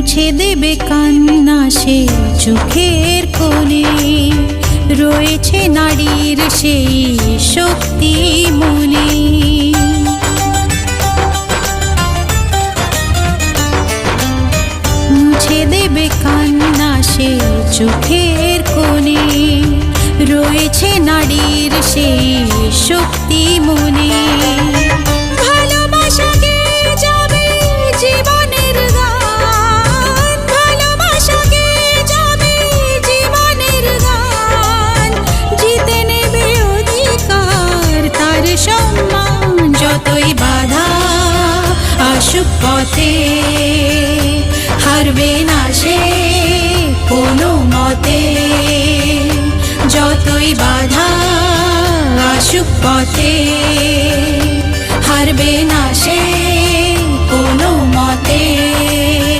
মুছে দেবে কান্না সে চোখের কোণে, রয়েছে নারীর সেই শক্তি মনে। মুছে দেবে কান্না সে চোখের কোণে, রয়েছে নারীর সেই শক্তি মনে। যতই বাধা আসুক পথে, হারবে না সে কোনো মতে। যতই বাধা আসুক পথে, হারবে না সে